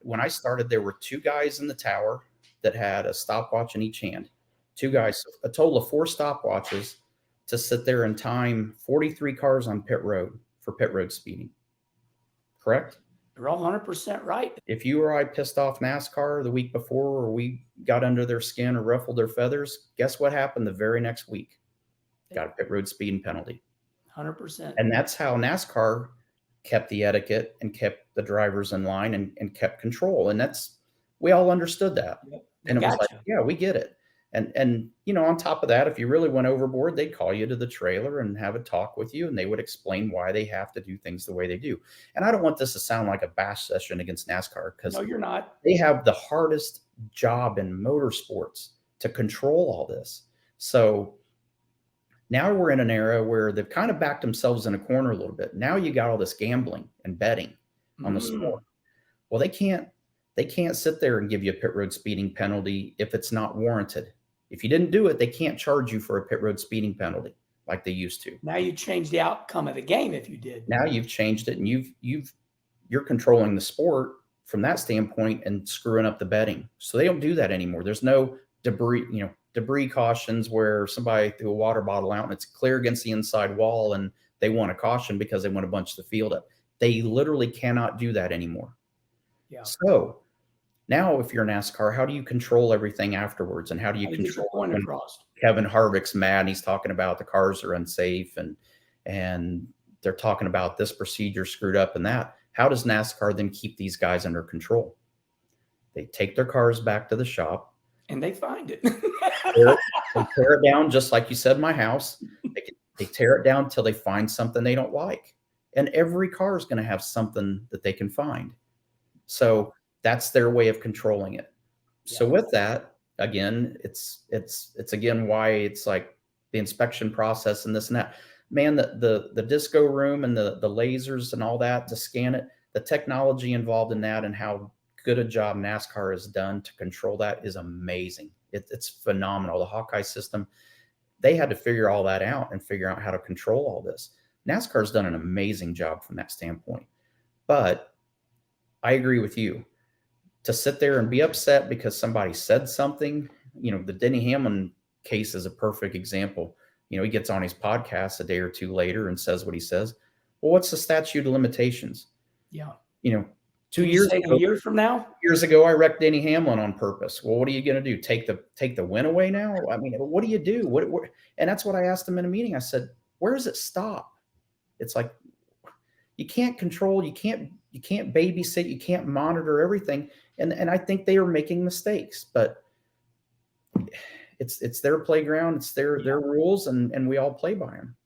when I started, there were 2 guys in the tower that had a stopwatch in each hand. 2 guys, a total of 4 stopwatches to sit there and time 43 cars on pit road for pit road speeding. Correct? You're all 100% right. If you or I pissed off NASCAR the week before, or we got under their skin or ruffled their feathers, guess what happened the very next week? Got a pit road speeding penalty. 100%. And that's how NASCAR kept the etiquette and kept the drivers in line and kept control. And we all understood that. Yep. And it was like, yeah, we get it. And on top of that, if you really went overboard, they'd call you to the trailer and have a talk with you, and they would explain why they have to do things the way they do. And I don't want this to sound like a bash session against NASCAR, because no, you're not. They have the hardest job in motorsports to control all this. So now we're in an era where they've kind of backed themselves in a corner a little bit. Now you got all this gambling and betting on the sport. Well, they can't sit there and give you a pit road speeding penalty if it's not warranted. If you didn't do it, they can't charge you for a pit road speeding penalty like they used to. Now you change the outcome of the game if you did. Now you've changed it, and you're controlling the sport from that standpoint and screwing up the betting. So they don't do that anymore. There's no debris cautions where somebody threw a water bottle out and it's clear against the inside wall and they want a caution because they want to bunch the field up. They literally cannot do that anymore. Yeah. So now if you're NASCAR, how do you control everything afterwards? And how do you control when Kevin Harvick's mad and he's talking about the cars are unsafe and they're talking about this procedure screwed up and that? How does NASCAR then keep these guys under control? They take their cars back to the shop. And they find it. They tear it down, just like you said, my house. They tear it down until they find something they don't like. And every car is going to have something that they can find. So that's their way of controlling it. Yeah. So with that, again, it's again why it's like the inspection process and this and that. Man, the disco room and the lasers and all that to scan it, the technology involved in that and how good a job NASCAR has done to control that is amazing. It's phenomenal. The Hawkeye system, they had to figure all that out and figure out how to control all this. NASCAR's done an amazing job from that standpoint. But I agree with you. To sit there and be upset because somebody said something, the Denny Hamlin case is a perfect example. He gets on his podcast a day or two later and says what he says. Well, what's the statute of limitations? Yeah. 2 years ago, a year from now? Years ago, I wrecked Denny Hamlin on purpose. Well, what are you going to do? Take the win away now? I mean, what do you do? What? And that's what I asked him in a meeting. I said, where does it stop? It's like, you can't control, you can't babysit, you can't monitor everything. And I think they are making mistakes, but it's their playground, it's their rules, and we all play by them.